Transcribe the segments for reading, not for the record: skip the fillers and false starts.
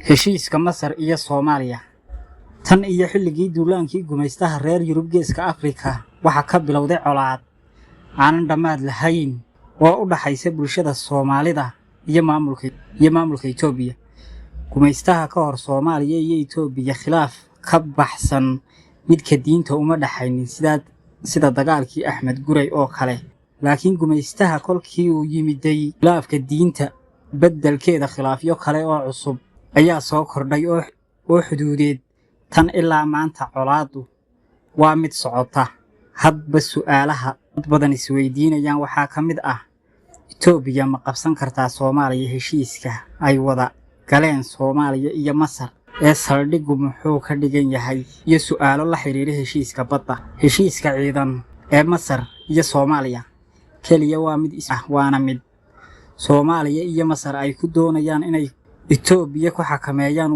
heshiiska Masar iyo Soomaaliya tan iyo xilligii duulaankii gumaystaha reer Yurub geeska Afrika waxa ka bilowday colaad aan dhamaad lahayn oo u dhaxaysa bulshada Soomaalida iyo maamulka Itoobiya. Gumaystaha ka hor Soomaaliya iyo Itoobiya khilaaf ka baxsan midka diinta uma dhaxaynin sida dagaalkii Axmed Guray oo kale, laakiin gumaystaha kolkii uu yimiday khilaafka diinta beddelkeeda khilaafyo kale oo cusub ayaa soo kordhay oo xuduudeed tan ilaa maanta colaadu waa mid socota. hadba su'aalaha dad badan isweydiinayaan waxaa ka mid ah Itoobiya ma qabsan kartaa Soomaaliya heshiiska ay wada galeen Soomaaliya iyo Masar ee saldhigu muxuu ka dhigan yahay iyo su'aalo la xiriira heshiiska badda. Heshiiska ciidan ee Masar iyo Soomaaliya kaliya waa mid waana mid Soomaaliya iyo Masar ay ku doonayaan inay Itoobiya ku xakameeyaan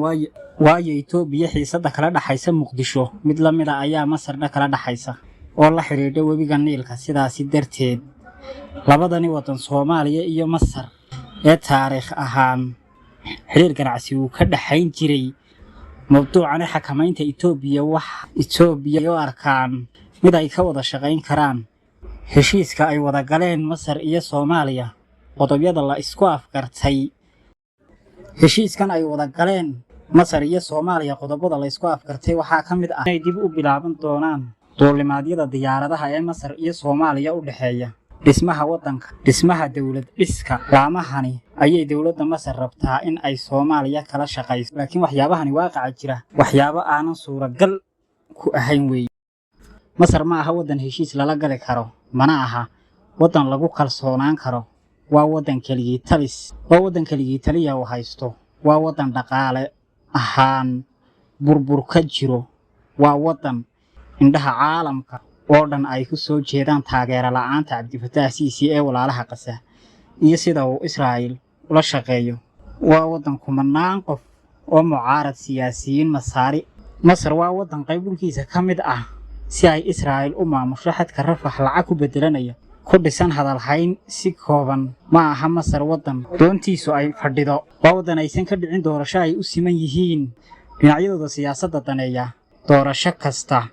waayo Itoobiya xiisada kala dhaxaysa Muqdisho mid la mid ah ayaa Masar kala dhaxaysa oo la xiriirta webiga Niilka. sidaas darteed labadani wadan Soomaaliya iyo Masar ee taariikh ahaan xiriir ganacsi uu ka dhaxayn jiray. mawduucan xakamaynta Itoobiya oo arkaan mid ay ka wada shaqayn karaan heshiiska ay wada galeen Masar iyo Soomaaliya. qodobyada la isku afgartay heshiiskan ay wada galeen Masar iyo Soomaaliya qodobada la isku afgartay waxaa ka mid ah inay dib u bilaaban doonaan duulimaadyada diyaaradaha ee Masar iyo Soomaaliya u dhaxeeya. dhismaha wadanka dhismaha dawlad dhiska laamahani ayay dawladda Masar rabtaa in ay Soomaaliya kala shaqayso, laakiin waxyaabahani waaqaca jira waxyaabo aanan suuragal ku ahayn weey. Masar ma aha wadan heshiis lala gali karo, mana aha wadan lagu kalsoonaan karo. waa wadan keligii taliya oo haysto, waa wadan dhaqaale ahaan burbur ka jiro, waa wadan indhaha caalamka oo dhan ay ku soo jeedaan taageero la'aanta Cabdifataax Siisi ee walaalaha Qasa iyo sida uu Israa'iil ula shaqeeyo. waa wadan kumanaan qof oo mucaarad siyaasiyiin Masar waa wadan qayb dhulkiisa ka mid ah si ay Israa'iil u maamusho xadka Rafax lacag ku bedelanaya ku dhisan hadal hayn si kooban. ma aha Masar wadan doontiisu ay fadhido, waa wadan aysan ka dhicin doorasho ay u siman yihiin dhinacyadooda siyaasadda daneeya. doorasho kasta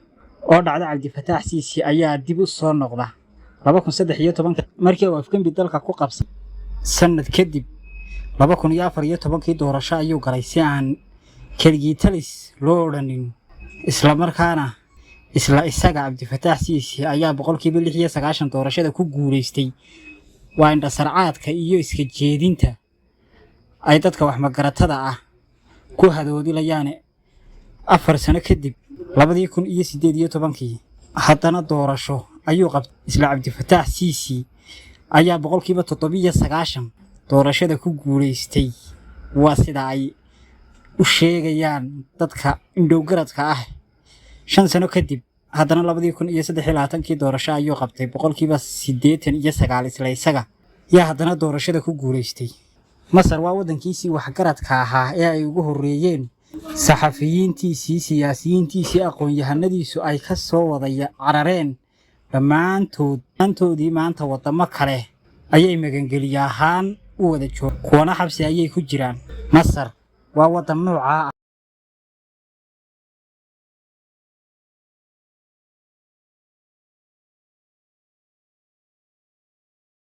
oo dhacda Cabdifataax Siisi ayaa dib u soo noqda 2013 markii uu afgambi dalka ku qabsay. sanad kadib 2014 doorasho ayuu galay si aan keligii talis loo odhanin, isla markaana isaga Cabdifataax Siisi ayaa 96% doorashada ku guuleystay. waa indhasarcaadka iyo iska jeedinta ay dadka wax magaratada ah ku hadoodilayaan. 4 sano kadib 2018 haddana doorasho ayuu qabtay isla Cabdifataax Siisi ayaa 7% doorashada ku guuleystay. waa sida ay u sheegayaan dadka indhowgaradka ah. 5 sano kadib haddana 2023 doorasho ayuu qabtay 89% isla isaga yaa haddana doorashada ku guuleystay. Masar waa wadankiisii waxgaradka ahaa ee ay ugu horeeyeen saxafiyiintiisii, siyaasiyiintiisii, aqoon-yahanadiisu ay ka soo wada carareen dhammaantoodii maanta wadamo kale ayay magangeliya ahaan u wada joogaan, kuwana xabsi ayay ku jiraan. Masar waa wadan nooca